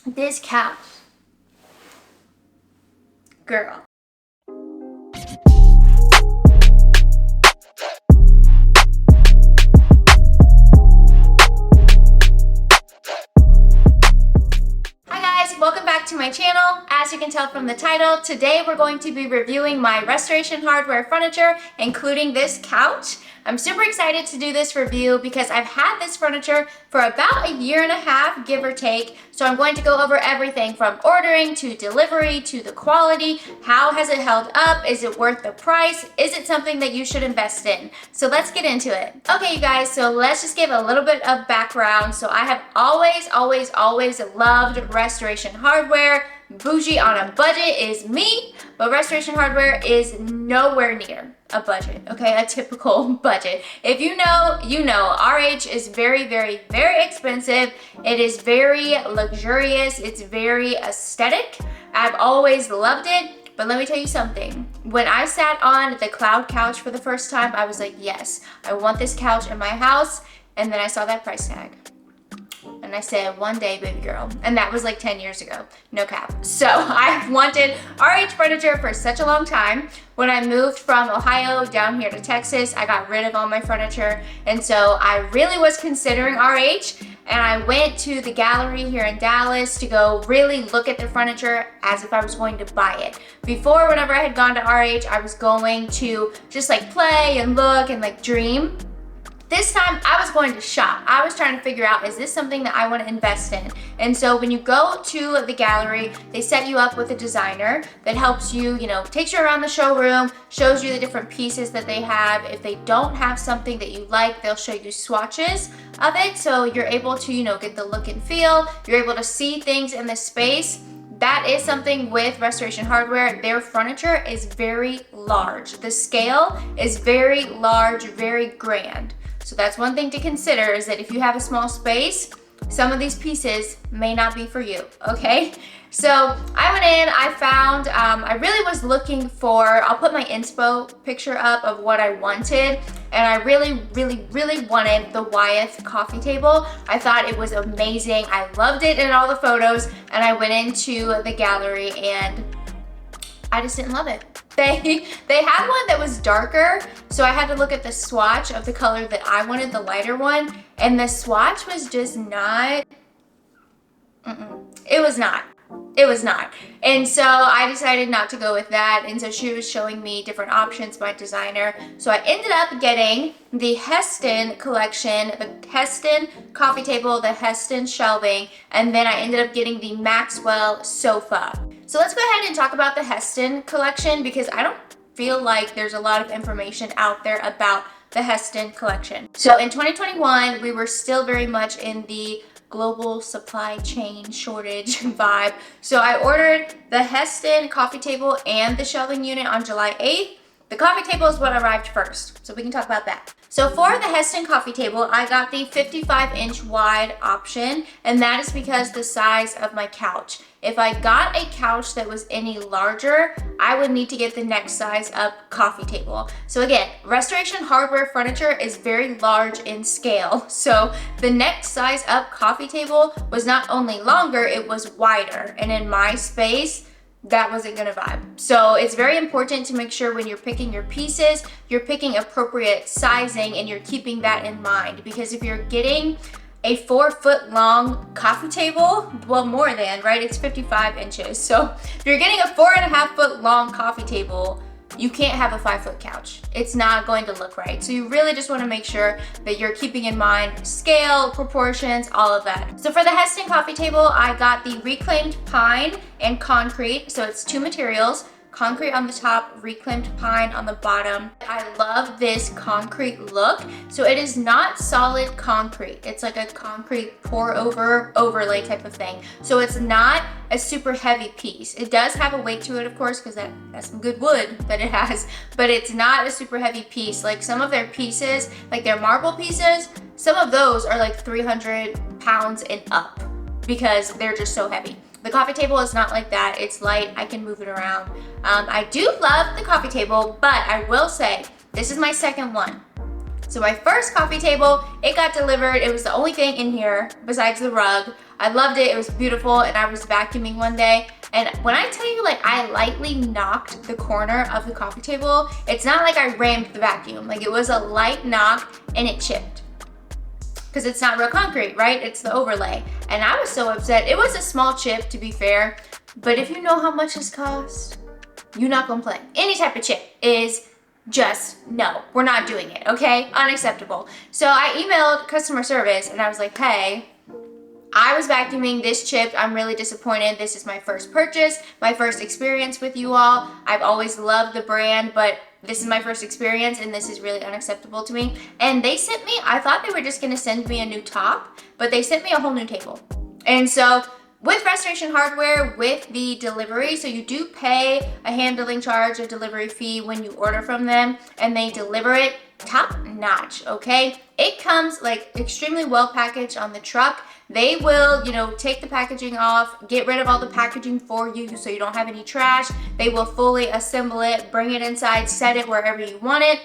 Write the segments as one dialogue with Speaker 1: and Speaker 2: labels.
Speaker 1: This couch, girl. Welcome back to my channel. As you can tell from the title, today we're going to be reviewing my restoration hardware furniture, including this couch. I'm super excited to do this review because I've had this furniture for about a year and a half, give or take. So I'm going to go over everything from ordering to delivery to the quality. How has it held up? Is it worth the price? Is it something that you should invest in? So let's get into it. Okay, you guys, so let's just give a little bit of background. So I have always loved restoration hardware. Bougie on a budget is me, but restoration hardware is nowhere near a budget, okay? A typical budget. If you know, you know. RH is very expensive. It is very luxurious. It's very aesthetic. I've always loved it, but let me tell you something. When I sat on the cloud couch for the first time, I was like, yes, I want this couch in my house, and then I saw that price tag. And I said, one day, baby girl. And that was like 10 years ago, no cap. So I've wanted RH furniture for such a long time. When I moved from Ohio down here to Texas, I got rid of all my furniture. And so I really was considering RH. And I went to the gallery here in Dallas to go really look at the furniture as if I was going to buy it. Before, whenever I had gone to RH, I was going to just like play and look and like dream. This time I was going to shop. I was trying to figure out, is this something that I want to invest in? And so when you go to the gallery, they set you up with a designer that helps you, takes you around the showroom, shows you the different pieces that they have. If they don't have something that you like, they'll show you swatches of it. So you're able to, get the look and feel. You're able to see things in the space. That is something with restoration hardware. Their furniture is very large. The scale is very large, very grand. So that's one thing to consider, is that if you have a small space, some of these pieces may not be for you, okay? So I went in, I found, I really was looking for, I'll put my inspo picture up of what I wanted, and I really wanted the 𝗬𝗪 coffee table. I thought it was amazing. I loved it in all the photos, and I went into the gallery and I just didn't love it. They had one that was darker, so I had to look at the swatch of the color that I wanted, the lighter one, and the swatch was just not, it was not. And so I decided not to go with that, and so she was showing me different options, my designer. So I ended up getting the Heston collection, the Heston coffee table, the Heston Shelving, and then I ended up getting the Maxwell Sofa. So let's go ahead and talk about the Heston collection, because I don't feel like there's a lot of information out there about the Heston collection. So in 2021, we were still very much in the global supply chain shortage vibe. So I ordered the Heston coffee table and the shelving unit on July 8th. The coffee table is what arrived first, so we can talk about that. So for the Heston coffee table, I got the 55-inch wide option, and that is because the size of my couch. If I got a couch that was any larger, I would need to get the next size up coffee table. So again, restoration hardware furniture is very large in scale. So the next size up coffee table was not only longer, it was wider. And in my space, that wasn't gonna vibe. So it's very important to make sure when you're picking your pieces, you're picking appropriate sizing and you're keeping that in mind. Because if you're getting a 4-foot long coffee table, well, more than, right? It's 55 inches. So if you're getting a 4.5-foot long coffee table, you can't have a 5-foot couch. It's not going to look right. So you really just want to make sure that you're keeping in mind scale, proportions, all of that. So for the Heston coffee table, I got the reclaimed pine and concrete. So it's two materials. Concrete on the top, reclaimed pine on the bottom. I love this concrete look. So it is not solid concrete. It's like a concrete pour over overlay type of thing. So it's not a super heavy piece. It does have a weight to it, of course, because that's some good wood that it has, but it's not a super heavy piece. Like some of their pieces, like their marble pieces, some of those are like 300 pounds and up because they're just so heavy. The coffee table is not like that. It's light, I can move it around. I do love the coffee table, but I will say, this is my second one. So my first coffee table, it got delivered. It was the only thing in here besides the rug. I loved it. It was beautiful, and I was vacuuming one day. And when I tell you, like, I lightly knocked the corner of the coffee table, it's not like I rammed the vacuum. Like, it was a light knock and it chipped. Because it's not real concrete, right? It's the overlay. And I was so upset. It was a small chip, to be fair. But if you know how much this cost, you're not gonna play. Any type of chip is just no, we're not doing it, okay? Unacceptable. So I emailed customer service and I was like, hey, I was vacuuming, this chipped, I'm really disappointed. This is my first purchase, my first experience with you all. I've always loved the brand, but this is my first experience and this is really unacceptable to me. And they sent me, I thought they were just gonna send me a new top, but they sent me a whole new table. And so with Restoration Hardware, with the delivery, so you do pay a handling charge, a delivery fee when you order from them, and they deliver it top notch, okay? It comes like extremely well packaged on the truck. They will, you know, take the packaging off, get rid of all the packaging for you so you don't have any trash. They will fully assemble it, bring it inside, set it wherever you want it.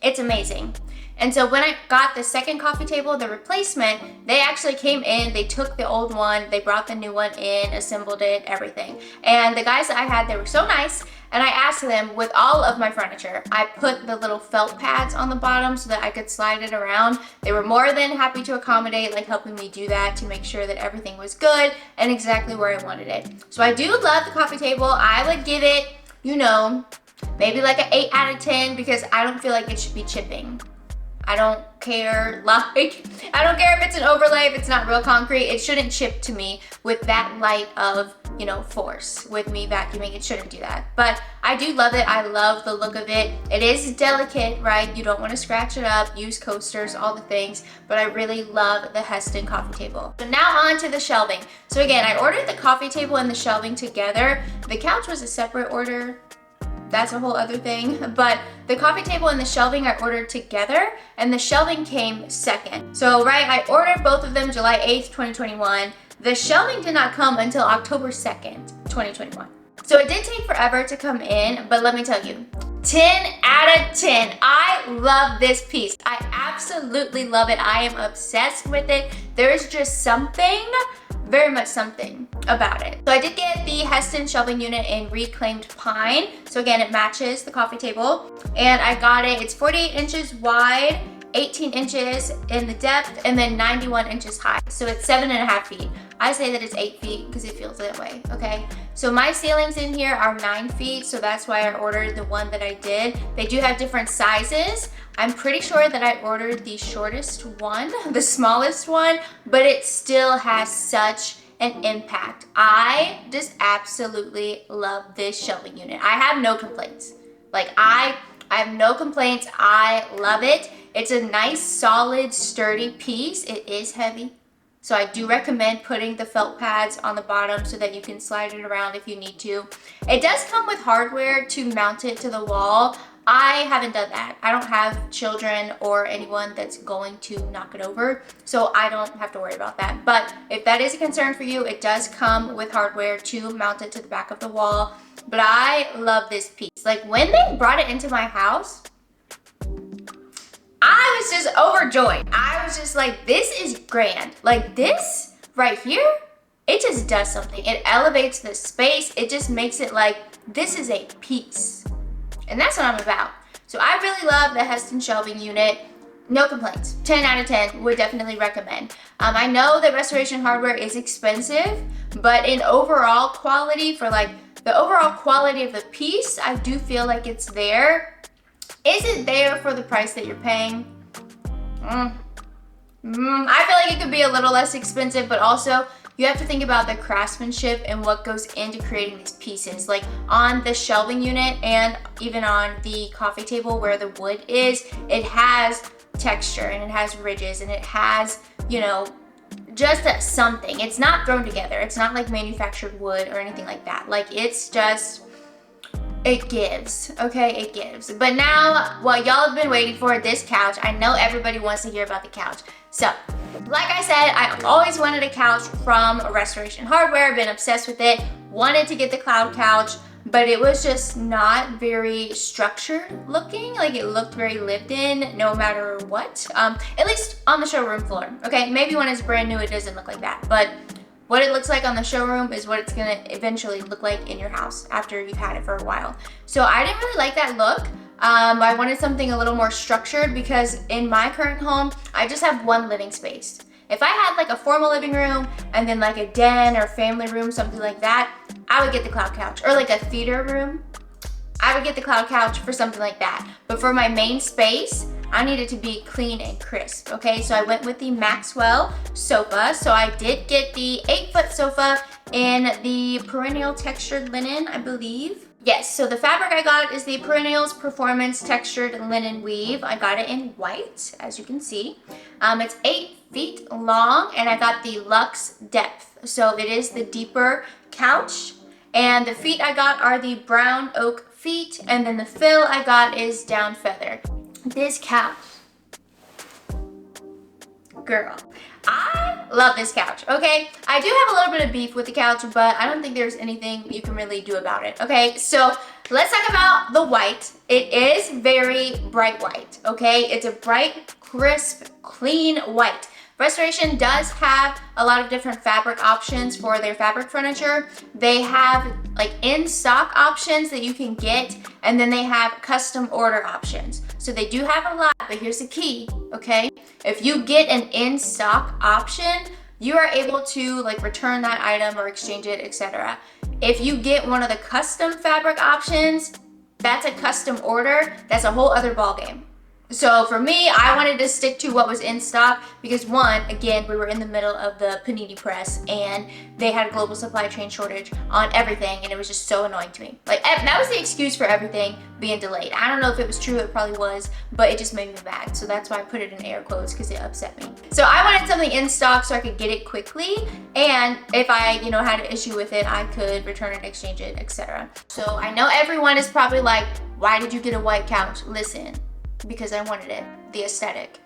Speaker 1: It's amazing. And so when I got the second coffee table, the replacement, they actually came in, they took the old one, they brought the new one in, assembled it, everything. And the guys that I had, they were so nice. And I asked them, with all of my furniture, I put the little felt pads on the bottom so that I could slide it around. They were more than happy to accommodate, like helping me do that to make sure that everything was good and exactly where I wanted it. So I do love the coffee table. I would give it, you know, maybe like an 8 out of 10 because I don't feel like it should be chipping. I don't care, like, I don't care if it's an overlay, if it's not real concrete, it shouldn't chip to me with that light of, you know, force. With me vacuuming, it shouldn't do that. But I do love it, I love the look of it. It is delicate, right? You don't want to scratch it up, use coasters, all the things, but I really love the Heston coffee table. So now on to the shelving. So again, I ordered the coffee table and the shelving together. The couch was a separate order. That's a whole other thing, but the coffee table and the shelving I ordered together, and the shelving came second. So right, I ordered both of them July 8th, 2021. The shelving did not come until October 2nd, 2021. So it did take forever to come in, but let me tell you, 10 out of 10. I love this piece. I absolutely love it. I am obsessed with it. There's just something, very much something about it. So I did get the Heston shelving unit in reclaimed pine. So again, it matches the coffee table. And I got it, it's 48 inches wide, 18 inches in the depth, and then 91 inches high. So it's 7.5 feet. I say that it's 8 feet because it feels that way, okay? So my ceilings in here are 9 feet, so that's why I ordered the one that I did. They do have different sizes. I'm pretty sure that I ordered the shortest one, the smallest one, but it still has such an impact. I just absolutely love this shelving unit. I have no complaints. Like, I have no complaints. I love it. It's a nice, solid, sturdy piece. It is heavy. So I do recommend putting the felt pads on the bottom so that you can slide it around if you need to. It does come with hardware to mount it to the wall. I haven't done that. I don't have children or anyone that's going to knock it over, so I don't have to worry about that. But if that is a concern for you, it does come with hardware to mount it to the back of the wall. But I love this piece. Like, when they brought it into my house, I was just overjoyed. I was just like, this is grand. Like, this right here, it just does something. It elevates the space. It just makes it like, this is a piece. And that's what I'm about. So I really love the Heston shelving unit. No complaints. 10 out of 10, would definitely recommend. I know that Restoration Hardware is expensive, but in overall quality, for like the overall quality of the piece, I do feel like it's there. Is it there for the price that you're paying? I feel like it could be a little less expensive, but also you have to think about the craftsmanship and what goes into creating these pieces. Like on the shelving unit and even on the coffee table where the wood is, it has texture and it has ridges and it has, you know, just something. It's not thrown together. It's not like manufactured wood or anything like that. Like, it's just, it gives, okay? It gives. But now, what y'all have been waiting for, this couch. I know everybody wants to hear about the couch. So, like I said, I always wanted a couch from Restoration Hardware, been obsessed with it, wanted to get the cloud couch, but it was just not very structured looking. Like, it looked very lived in no matter what, at least on the showroom floor, okay? Maybe when it's brand new, it doesn't look like that, but what it looks like on the showroom is what it's gonna eventually look like in your house after you've had it for a while. So I didn't really like that look. I wanted something a little more structured because in my current home, I just have one living space. If I had like a formal living room and then like a den or family room, something like that, I would get the cloud couch. Or like a theater room, I would get the cloud couch for something like that. But for my main space, I needed to be clean and crisp, okay? So I went with the Maxwell Sofa. So I did get the 8-foot sofa in the perennial textured linen, I believe. Yes, so the fabric I got is the Perennials Performance Textured Linen Weave. I got it in white, as you can see. It's 8 feet long, and I got the Luxe Depth. So it is the deeper couch. And the feet I got are the brown oak feet, and then the fill I got is down feather. This couch, girl, I love this couch, okay? I do have a little bit of beef with the couch, but I don't think there's anything you can really do about it, okay? So let's talk about the white. It is very bright white, okay? It's a bright, crisp, clean white. Restoration does have a lot of different fabric options for their fabric furniture. They have like in-stock options that you can get, and then they have custom order options. So they do have a lot, but here's the key, okay? If you get an in-stock option, you are able to like return that item or exchange it, etc. If you get one of the custom fabric options, that's a custom order. That's a whole other ballgame. So for me, I wanted to stick to what was in stock because one, again, we were in the middle of the panini press and they had a global supply chain shortage on everything, and it was just so annoying to me. Like that was the excuse for everything being delayed. I don't know if it was true, it probably was, but it just made me mad. So that's why I put it in air quotes, because it upset me. So I wanted something in stock so I could get it quickly, and if I, had an issue with it, I could return it, exchange it, etc. So I know everyone is probably like, why did you get a white couch? Listen. Because I wanted it, the aesthetic.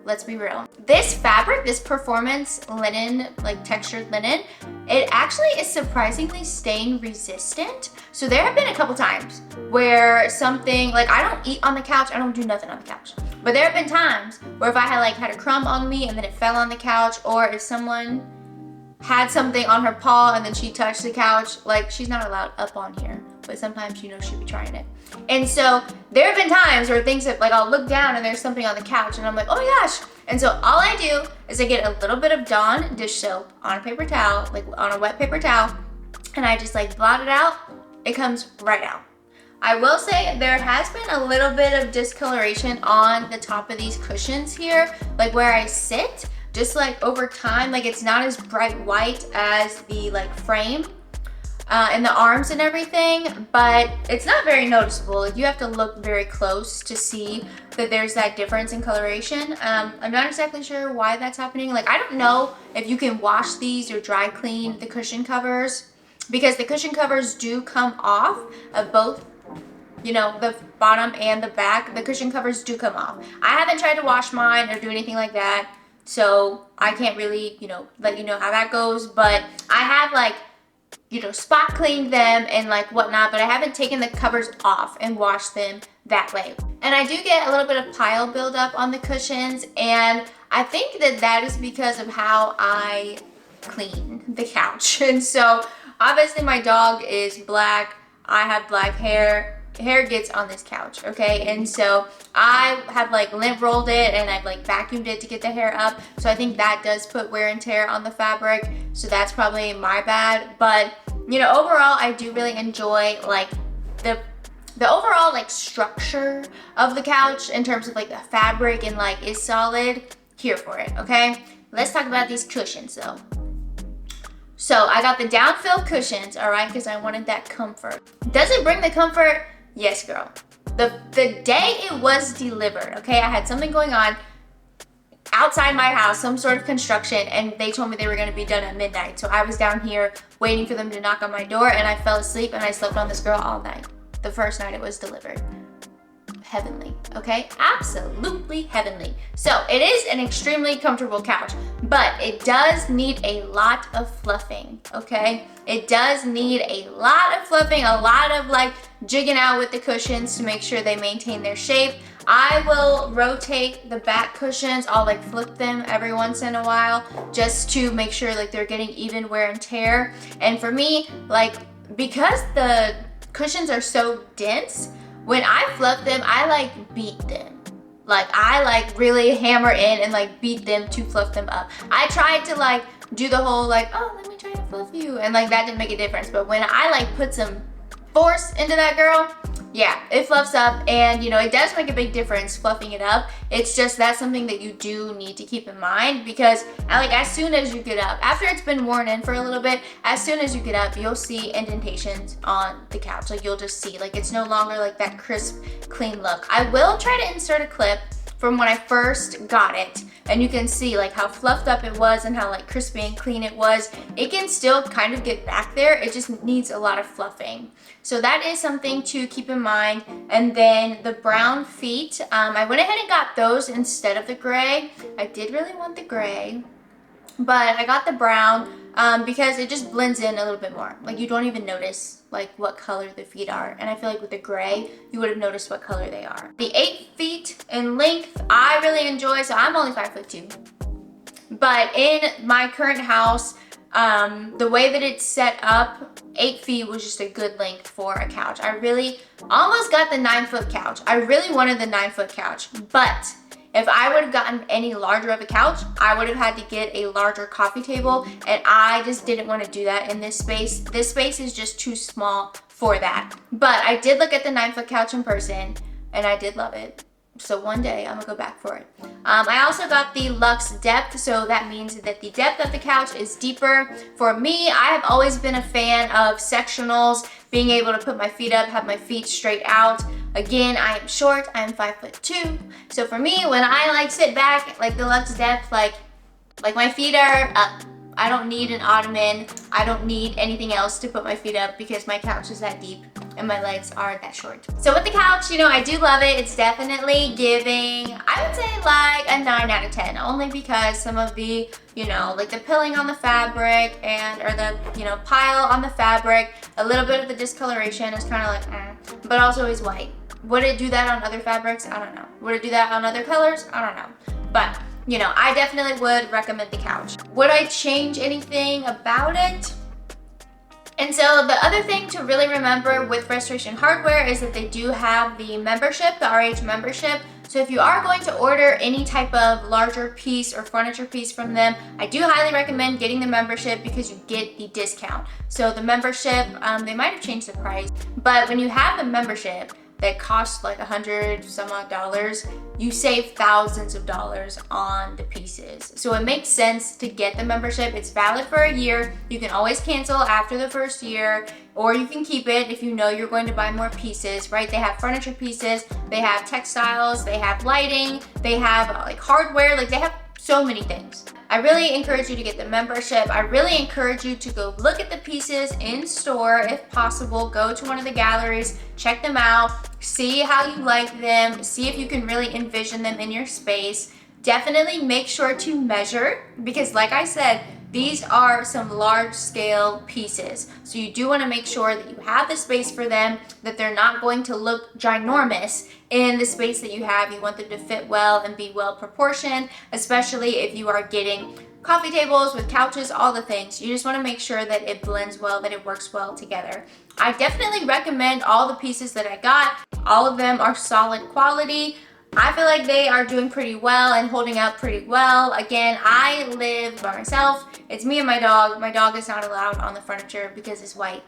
Speaker 1: Let's be real. This fabric, this performance linen, like textured linen, it actually is surprisingly stain resistant. So there have been a couple times where something, like I don't eat on the couch, I don't do nothing on the couch. But there have been times where if I had a crumb on me and then it fell on the couch, or if someone had something on her paw and then she touched the couch, like she's not allowed up on here, but sometimes she'd be trying it. And so there have been times where things that I'll look down and there's something on the couch and I'm like, oh my gosh. And so all I do is I get a little bit of Dawn dish soap on a paper towel, on a wet paper towel, and I just blot it out. It comes right out. I will say there has been a little bit of discoloration on the top of these cushions here, where I sit, just over time, it's not as bright white as the frame and the arms and everything, but it's not very noticeable. You have to look very close to see that there's that difference in coloration. I'm not exactly sure why that's happening. I don't know if you can wash these or dry clean the cushion covers, because the cushion covers do come off of both, the bottom and the back. The cushion covers do come off. I haven't tried to wash mine or do anything like that, so I can't really, let you know how that goes, but I have spot cleaned them and whatnot, but I haven't taken the covers off and washed them that way. And I do get a little bit of pile buildup on the cushions, and I think that is because of how I clean the couch. And so obviously my dog is black, I have black hair gets on this couch, okay? And so I have lint rolled it and I've vacuumed it to get the hair up, so I think that does put wear and tear on the fabric, so that's probably my bad. But overall I do really enjoy the overall structure of the couch in terms of the fabric, and is solid. Here for it, okay? Let's talk about these cushions though. So I got the downfill cushions, all right, because I wanted that comfort. Does it bring the comfort? Yes, girl. The day it was delivered, okay, I had something going on outside my house, some sort of construction, and they told me they were going to be done at midnight. So I was down here waiting for them to knock on my door, and I fell asleep and I slept on this girl all night. The first night it was delivered. Heavenly, okay? Absolutely heavenly. So it is an extremely comfortable couch, but it does need a lot of fluffing, okay? It does need a lot of fluffing, a lot of jigging out with the cushions to make sure they maintain their shape. I will rotate the back cushions. I'll like flip them every once in a while just to make sure like they're getting even wear and tear. And for me, like, because the cushions are so dense, when I fluff them, I like beat them. Like, I like really hammer in and like beat them to fluff them up. I tried to like do the whole like, oh, let me try to fluff you, and like that didn't make a difference. But when I like put some force into that girl, yeah, it fluffs up. And you know, it does make a big difference fluffing it up. It's just that's something that you do need to keep in mind, because like as soon as you get up, after it's been worn in for a little bit, as soon as you get up, you'll see indentations on the couch. Like, you'll just see like it's no longer like that crisp, clean look. I will try to insert a clip from when I first got it, and you can see like how fluffed up it was and how like crispy and clean it was. It can still kind of get back there, it just needs a lot of fluffing. So that is something to keep in mind. And then the brown feet, I went ahead and got those instead of the gray. I did really want the gray, but I got the brown because it just blends in a little bit more. Like, you don't even notice like what color the feet are, and I feel like with the gray you would have noticed what color they are. The 8 feet in length I really enjoy, so I'm only 5'2", but in my current house, the way that it's set up, 8 feet was just a good length for a couch. I really almost got the 9-foot couch. I really wanted the 9-foot couch, but if I would have gotten any larger of a couch, I would have had to get a larger coffee table, and I just didn't want to do that in this space. This space is just too small for that. But I did look at the 9-foot couch in person, and I did love it. So one day I'm gonna go back for it. I also got the luxe depth, so that means that the depth of the couch is deeper. For me, I have always been a fan of sectionals, being able to put my feet up, have my feet straight out. Again, I am short, I am 5'2", so for me, when I like sit back, like the luxe depth, like my feet are up. I don't need an ottoman, I don't need anything else to put my feet up because my couch is that deep and my legs are that short. So with the couch, you know, I do love it. It's definitely giving, I would say like a 9 out of 10, only because some of the, you know, like the pilling on the fabric or the, you know, pile on the fabric, a little bit of the discoloration is kind of like, but also is white. Would it do that on other fabrics? I don't know. Would it do that on other colors? I don't know. But, you know, I definitely would recommend the couch. Would I change anything about it? And so the other thing to really remember with Restoration Hardware is that they do have the membership, the RH membership. So if you are going to order any type of larger piece or furniture piece from them, I do highly recommend getting the membership because you get the discount. So the membership, they might have changed the price, but when you have the membership that costs like $100 some odd, you save thousands of dollars on the pieces. So it makes sense to get the membership. It's valid for a year. You can always cancel after the first year, or you can keep it if you know you're going to buy more pieces, right? They have furniture pieces, they have textiles, they have lighting, they have like hardware, like they have so many things. I really encourage you to get the membership. I really encourage you to go look at the pieces in store if possible. Go to one of the galleries, check them out, see how you like them, see if you can really envision them in your space. Definitely make sure to measure, because like I said, these are some large scale pieces. So you do want to make sure that you have the space for them, that they're not going to look ginormous in the space that you have. You want them to fit well and be well proportioned, especially if you are getting coffee tables with couches, all the things. You just want to make sure that it blends well, that it works well together. I definitely recommend all the pieces that I got. All of them are solid quality. I feel like they are doing pretty well and holding up pretty well. Again, I live by myself. It's me and my dog. My dog is not allowed on the furniture because it's white,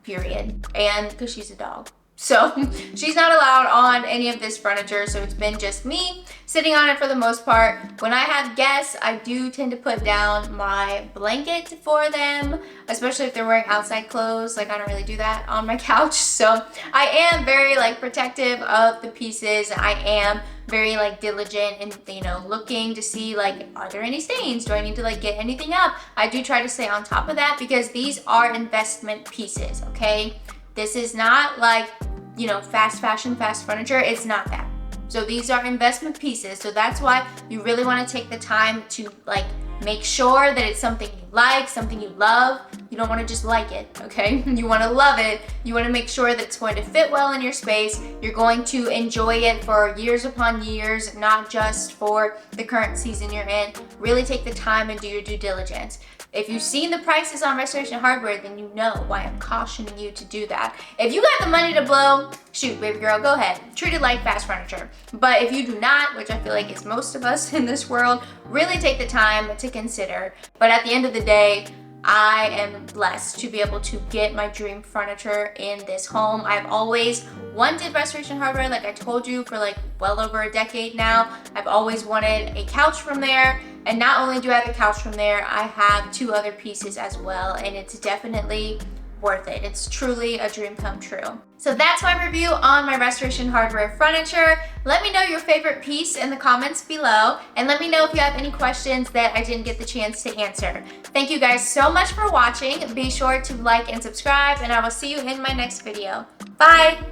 Speaker 1: period. And because she's a dog. So she's not allowed on any of this furniture, so it's been just me sitting on it for the most part. When I have guests, I do tend to put down my blanket for them, especially if they're wearing outside clothes. Like, I don't really do that on my couch. So I am very like protective of the pieces. I am very like diligent and, you know, looking to see like, are there any stains? Do I need to like get anything up? I do try to stay on top of that because these are investment pieces, okay? This is not like, you know, fast fashion, fast furniture. It's not that. So these are investment pieces. So that's why you really want to take the time to like Make sure that it's something you like, something you love. You don't want to just like it, okay? You want to love it. You want to make sure that it's going to fit well in your space. You're going to enjoy it for years upon years, not just for the current season you're in. Really take the time and do your due diligence. If you've seen the prices on Restoration Hardware, then you know why I'm cautioning you to do that. If you got the money to blow, shoot, baby girl, go ahead. Treat it like fast furniture. But if you do not, which I feel like is most of us in this world, really take the time to consider. But at the end of the day, I am blessed to be able to get my dream furniture in this home. I've always wanted Restoration Hardware, like I told you, for like well over a decade now. I've always wanted a couch from there. And not only do I have a couch from there, I have 2 other pieces as well, and it's definitely worth it. It's truly a dream come true. So that's my review on my Restoration Hardware furniture. Let me know your favorite piece in the comments below, and let me know if you have any questions that I didn't get the chance to answer. Thank you guys so much for watching. Be sure to like and subscribe, and I will see you in my next video. Bye!